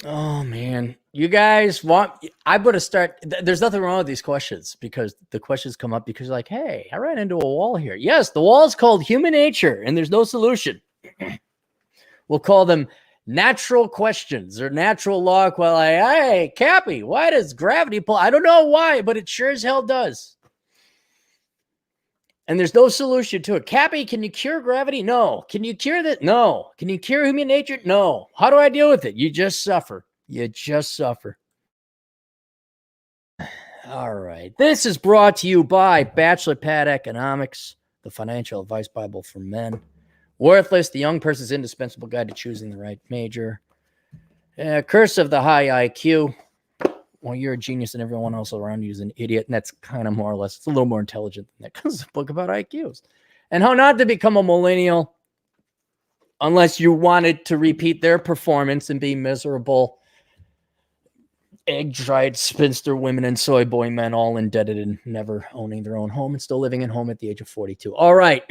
Oh man, you guys want? I better start. There's nothing wrong with these questions because the questions come up because you're like, hey, I ran into a wall here. Yes, the wall is called human nature, and there's no solution. We'll call them natural questions or natural law. Well, hey, Cappy, why does gravity pull? I don't know why, but it sure as hell does. And there's no solution to it. Cappy, can you cure gravity? No. Can you cure that? No. Can you cure human nature? No. How do I deal with it? You just suffer. You just suffer. All right. This is brought to you by Bachelor Pad Economics, the financial advice Bible for men. Worthless, the young person's indispensable guide to choosing the right major. Curse of the high IQ. Well, you're a genius and everyone else around you is an idiot. And that's kind of more or less, it's a little more intelligent than that because it's a book about IQs. And how not to become a millennial unless you wanted to repeat their performance and be miserable egg-dried spinster women and soy boy men all indebted and never owning their own home and still living at home at the age of 42. All right.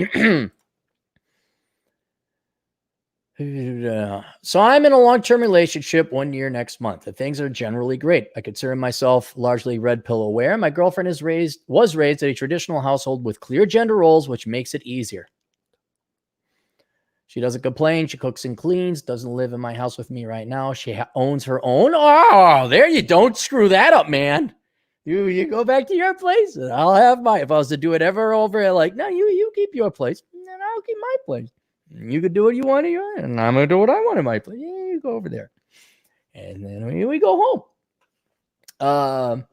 So I'm in a long-term relationship 1 year next month. The things are generally great. I consider myself largely red pill aware. My girlfriend was raised in a traditional household with clear gender roles, which makes it easier. She doesn't complain. She cooks and cleans. Doesn't live in my house with me right now. She owns her own. Oh, there you don't screw that up, man. You go back to your place and I'll have my. If I was to do it ever over, like, no, you keep your place and I'll keep my place. You could do what you want to, and I'm gonna do what I want in my place. Yeah, you go over there, and then we go home.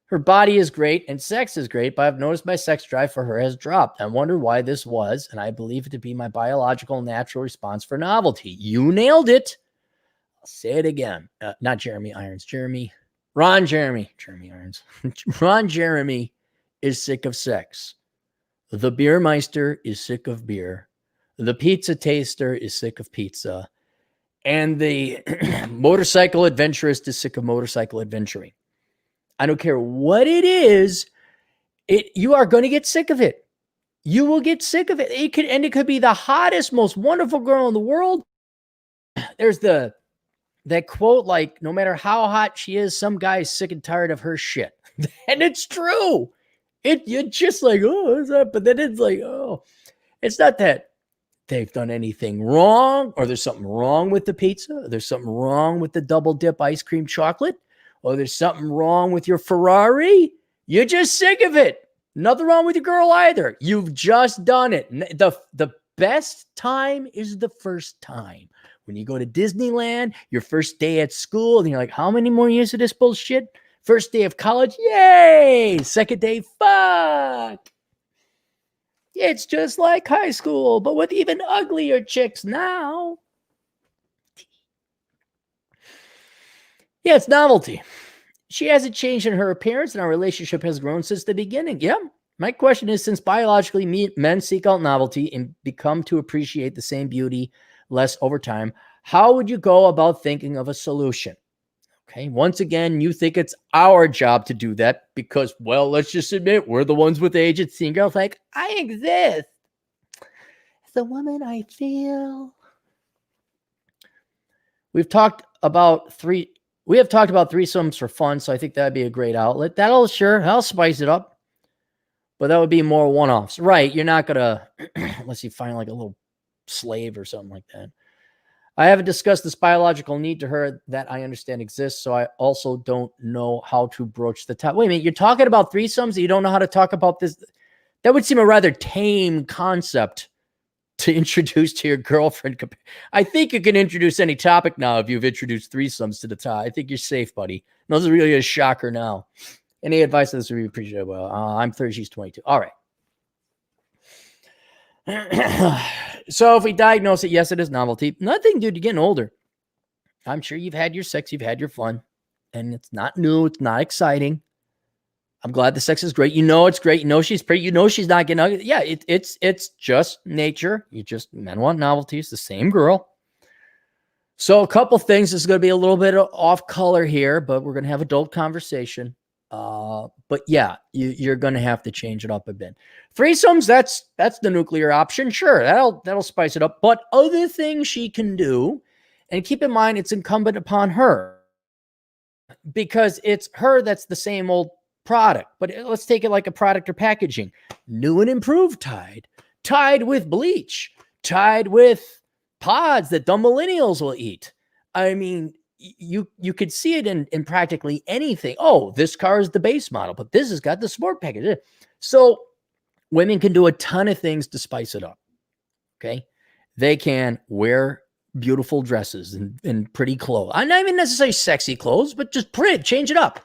Her body is great and sex is great, but I've noticed my sex drive for her has dropped. I wonder why this was, and I believe it to be my biological natural response for novelty. You nailed it. I'll say it again. Not Jeremy Irons. Ron Jeremy Irons. Ron Jeremy is sick of sex. The beer meister is sick of beer. The pizza taster is sick of pizza. And the motorcycle adventurist is sick of motorcycle adventuring. I don't care what it is. You are going to get sick of it. You will get sick of it. It could be the hottest, most wonderful girl in the world. There's that quote, like, no matter how hot she is, some guy is sick and tired of her shit. And it's true. You're just like, oh, what's up? But then it's like, oh, it's not that they've done anything wrong or there's something wrong with the pizza. Or there's something wrong with the double dip ice cream chocolate. Or there's something wrong with your Ferrari. You're just sick of it. Nothing wrong with your girl either. You've just done it. The best time is the first time. When you go to Disneyland, your first day at school, and you're like, how many more years of this bullshit? First day of college, yay! Second day, fuck! It's just like high school, but with even uglier chicks now. Yeah, it's novelty. She hasn't changed in her appearance, and our relationship has grown since the beginning. Yeah. My question is, since biologically men seek out novelty and become to appreciate the same beauty less over time, how would you go about thinking of a solution? Okay. Once again, you think it's our job to do that because, well, let's just admit we're the ones with agency. And girls like, I exist. As a woman, I feel. We have talked about threesomes for fun, so I think that'd be a great outlet. I'll spice it up. But that would be more one-offs. Right, you're not going to, unless you find like a little slave or something like that. I haven't discussed this biological need to her that I understand exists, so I also don't know how to broach the topic. Wait a minute, you're talking about threesomes and you don't know how to talk about this? That would seem a rather tame concept to introduce to your girlfriend. I think you can introduce any topic now if you've introduced threesomes to the top. I think you're safe, buddy. No, this is really a shocker now. Any advice on this would be appreciated. Well, I'm 30, she's 22. All right. So if we diagnose it, yes, it is novelty. Nothing, dude, you're getting older. I'm sure you've had your sex, you've had your fun, and it's not new, it's not exciting. I'm glad the sex is great. You know it's great. You know she's pretty. You know she's not getting ugly. Yeah, it's just nature. Men want novelty. It's the same girl. So a couple things. This is going to be a little bit off color here, but we're going to have adult conversation. But yeah, you're going to have to change it up a bit. Threesomes, that's the nuclear option. Sure, that'll spice it up. But other things she can do And keep in mind, it's incumbent upon her because it's her that's the same old product. But let's take it like a product or packaging. New and improved Tide, Tide with bleach, Tide with pods that dumb millennials will eat. I mean, you could see it in practically anything. Oh, this car is the base model, but this has got the sport package. So women can do a ton of things to spice it up. Okay. They can wear beautiful dresses and pretty clothes. I'm not even necessarily sexy clothes, but just pretty, change it up.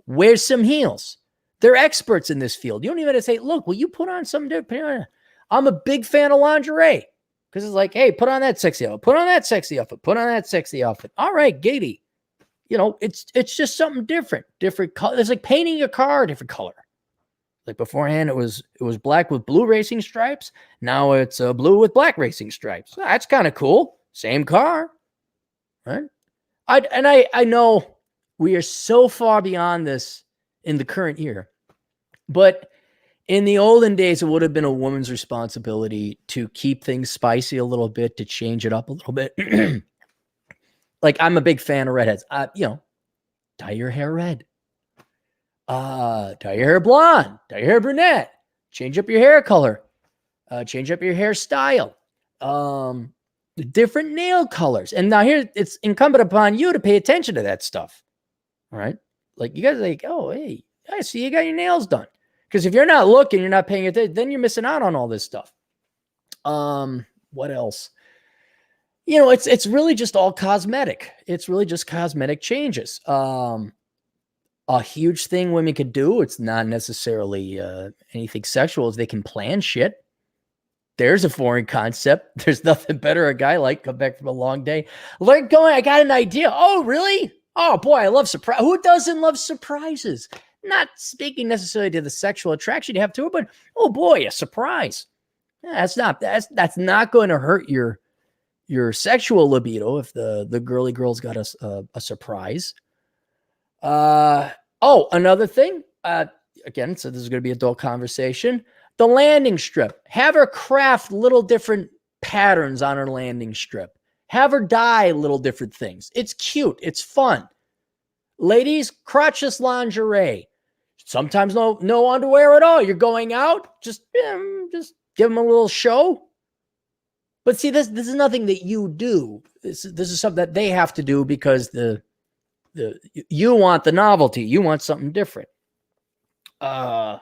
Wear some heels. They're experts in this field. You don't even have to say, look, will you put on something different? I'm a big fan of lingerie because it's like, hey, put on that sexy outfit, put on that sexy outfit, put on that sexy outfit. All right, Gatey. You know, it's just something different color. It's like painting a car a different color. Like beforehand, it was black with blue racing stripes. Now it's blue with black racing stripes. That's kind of cool. Same car, right? I know we are so far beyond this in the current year, but in the olden days, it would have been a woman's responsibility to keep things spicy a little bit, to change it up a little bit. Like I'm a big fan of redheads. Dye your hair red. Dye your hair blonde, dye your hair brunette, change up your hair color, change up your hairstyle, different nail colors. And now here it's incumbent upon you to pay attention to that stuff. All right. Like you guys are like, oh, hey, I see you got your nails done. Because if you're not looking, you're not paying attention, then you're missing out on all this stuff. What else? You know, it's really just all cosmetic. It's really just cosmetic changes. A huge thing women could do, it's not necessarily anything sexual, is they can plan shit. There's a foreign concept. There's nothing better a guy like come back from a long day. Like going, I got an idea. Oh, really? Oh boy, I love surprise. Who doesn't love surprises? Not speaking necessarily to the sexual attraction you have to it, but oh boy, a surprise. Yeah, that's not going to hurt your sexual libido if the girly girl's got a surprise. Another thing, again, so this is going to be adult conversation. The landing strip, have her craft little different patterns on her landing strip. Have her dye little different things. It's cute. It's fun. Ladies, crotchless lingerie. Sometimes no underwear at all. You're going out, just give them a little show. But see, this is nothing that you do. This is something that they have to do because you want the novelty. You want something different. Go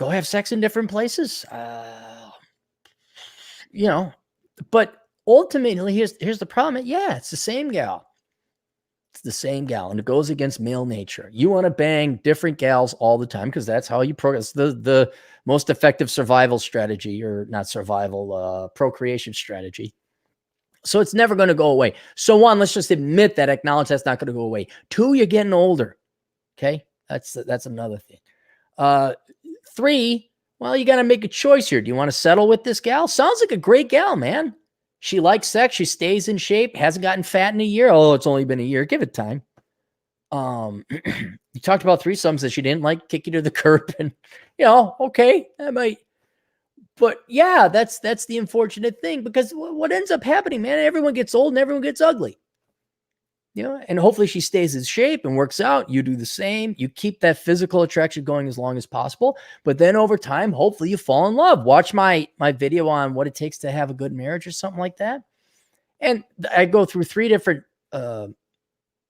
have sex in different places. But ultimately, here's the problem. Yeah, it's the same gal. It's the same gal, and it goes against male nature. You want to bang different gals all the time because that's how you progress. The most effective survival strategy, or not survival, procreation strategy. So it's never going to go away. So one, let's just admit that, acknowledge that's not going to go away. Two, you're getting older. Okay. That's another thing. Three, well, you got to make a choice here. Do you want to settle with this gal? Sounds like a great gal, man. She likes sex. She stays in shape. Hasn't gotten fat in a year. Oh, it's only been a year. Give it time. You talked about threesomes that she didn't like, kick you to the curb, and okay, that might. But yeah, that's the unfortunate thing, because what ends up happening, man, everyone gets old and everyone gets ugly. And hopefully she stays in shape and works out. You do the same. You keep that physical attraction going as long as possible. But then over time, hopefully you fall in love. Watch my video on what it takes to have a good marriage or something like that. And I go through 3 different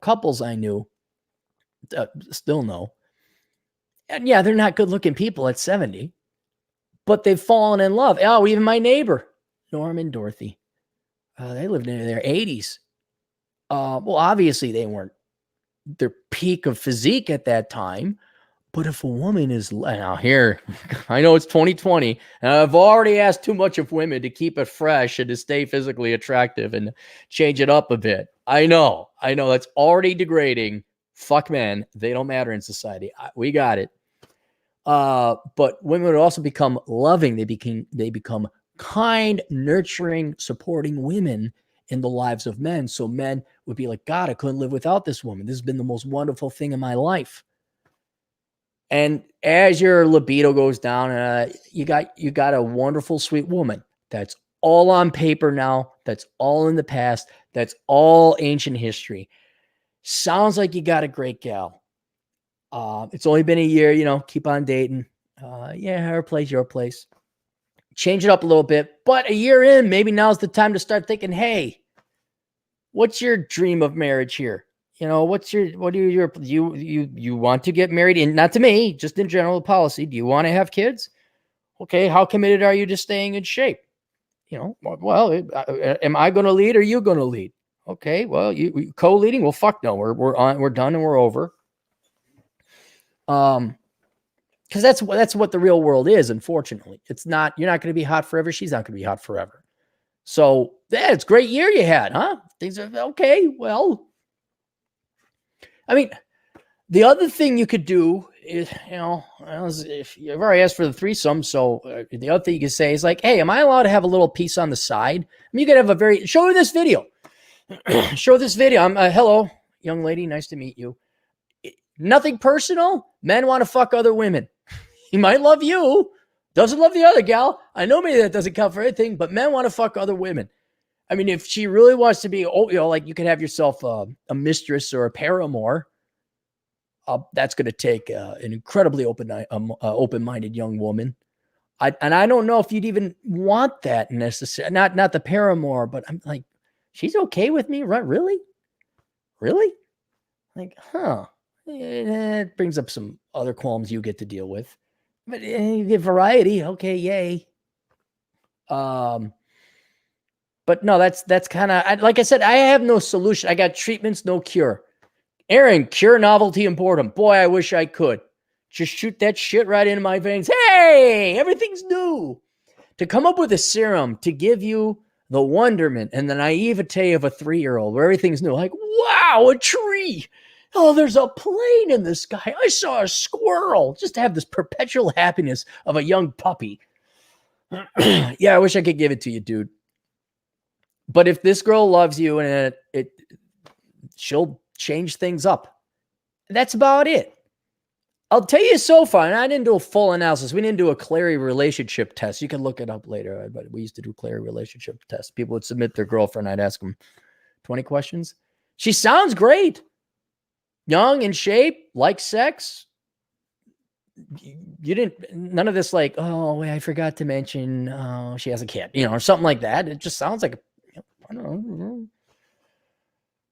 couples I knew, still know. And yeah, they're not good looking people at 70. But they've fallen in love. Oh, even my neighbor, Norm and Dorothy, they lived in their 80s. Well, obviously they weren't their peak of physique at that time. But if a woman is now here, I know it's 2020, and I've already asked too much of women to keep it fresh and to stay physically attractive and change it up a bit. I know that's already degrading. Fuck men. They don't matter in society. We got it. But women would also become loving. They become kind, nurturing, supporting women in the lives of men. So men would be like, God, I couldn't live without this woman. This has been the most wonderful thing in my life. And as your libido goes down, you got a wonderful, sweet woman. That's all on paper now. That's all in the past. That's all ancient history. Sounds like you got a great gal. It's only been a year, keep on dating. Yeah, her place, your place. Change it up a little bit. But a year in, maybe now's the time to start thinking, hey, what's your dream of marriage here? You want to get married? And not to me, just in general policy. Do you want to have kids? Okay, how committed are you to staying in shape? Well, am I going to lead or are you going to lead? Okay, well, you co-leading? Well, fuck no, we're done and we're over. Because that's what the real world is. Unfortunately, it's not. You're not going to be hot forever. She's not going to be hot forever. So yeah, it's a great year you had, huh? Things are okay. Well, I mean, the other thing you could do is, if you've already asked for the threesome, so the other thing you could say is like, hey, am I allowed to have a little piece on the side? I mean, you could have show her this video. Show this video. Hello, young lady. Nice to meet you. Nothing personal. Men want to fuck other women. He might love you. Doesn't love the other gal. I know maybe that doesn't count for anything, but men want to fuck other women. I mean, if she really wants to be, like you could have yourself a mistress or a paramour. That's going to take an incredibly open-minded young woman. I don't know if you'd even want that necessarily. Not the paramour, but I'm like, she's okay with me, right? Really? Like, huh? It brings up some other qualms you get to deal with, but you get variety. Okay, yay. But no, that's kind of like I said. I have no solution. I got treatments, no cure. Aaron, cure novelty and boredom. Boy, I wish I could. Just shoot that shit right into my veins. Hey, everything's new. To come up with a serum to give you the wonderment and the naivete of a 3-year-old where everything's new. Like, wow, a tree. Oh, there's a plane in the sky. I saw a squirrel. Just to have this perpetual happiness of a young puppy. Yeah, I wish I could give it to you, dude. But if this girl loves you and she'll change things up. That's about it. I'll tell you so far, and I didn't do a full analysis. We didn't do a Clary relationship test. You can look it up later, but we used to do Clary relationship tests. People would submit their girlfriend. I'd ask them 20 questions. She sounds great. Young, in shape, likes sex. You didn't, none of this like, oh, wait, I forgot to mention, she has a kid, or something like that. It just sounds like, I don't know.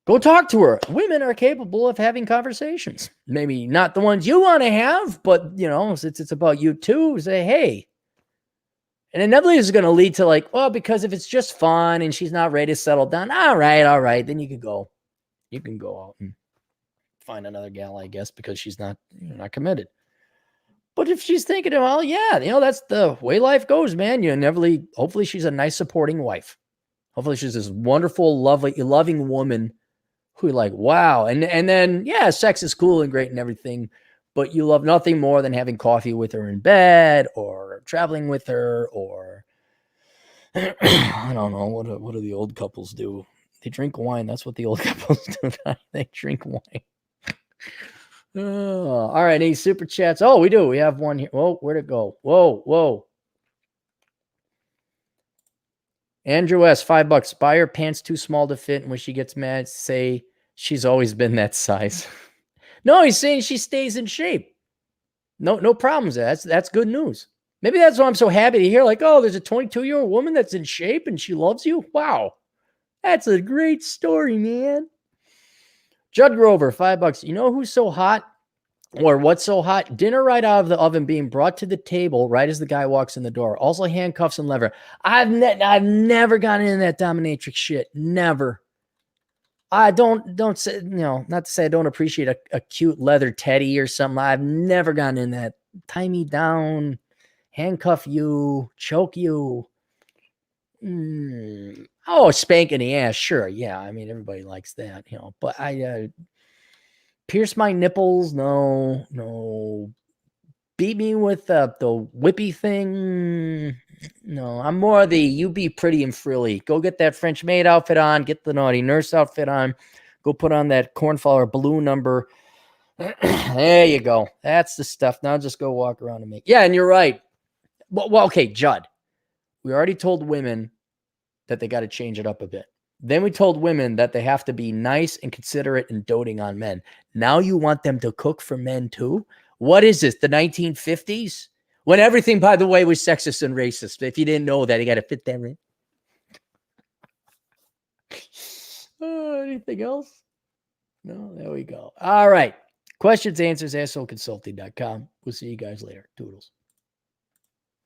Go talk to her. Women are capable of having conversations. Maybe not the ones you want to have, but, since it's about you too, say, hey. And inevitably is going to lead to like, well, because if it's just fun and she's not ready to settle down, all right, then you can go. You can go out and find another gal, I guess, because she's not committed. But if she's thinking, well, yeah, that's the way life goes, man. You inevitably, hopefully she's a nice supporting wife. Hopefully she's this wonderful, loving woman who like, wow. And then, yeah, sex is cool and great and everything, but you love nothing more than having coffee with her in bed or traveling with her or I don't know. What do the old couples do? They drink wine. That's what the old couples do. They drink wine. All right. Any super chats? Oh, we do. We have one here. Whoa, where'd it go? Whoa. Andrew S., $5. Buy her pants too small to fit, and when she gets mad, say she's always been that size. No, he's saying she stays in shape. No problems. That's good news. Maybe that's why I'm so happy to hear. Like, oh, there's a 22-year-old woman that's in shape and she loves you. Wow, that's a great story, man. Judd Grover, $5. You know who's so hot? Or what's so hot? Dinner right out of the oven being brought to the table right as the guy walks in the door. Also handcuffs and lever. I've never gotten into that dominatrix shit. Never. I don't say, not to say I don't appreciate a cute leather teddy or something. I've never gotten in that. Tie me down, handcuff you, choke you. Oh, spank in the ass. Sure. Yeah. I mean, everybody likes that, but I, pierce my nipples. No. Beat me with the whippy thing. No, I'm more the you be pretty and frilly. Go get that French maid outfit on. Get the naughty nurse outfit on. Go put on that cornflower balloon number. There you go. That's the stuff. Now just go walk around and make. Yeah, and you're right. Well, okay, Judd. We already told women that they got to change it up a bit. Then we told women that they have to be nice and considerate and doting on men. Now you want them to cook for men too? What is this, the 1950s? When everything, by the way, was sexist and racist. If you didn't know that, you got to fit that in. Anything else? No, there we go. All right. Questions, answers, assholeconsulting.com. We'll see you guys later. Toodles.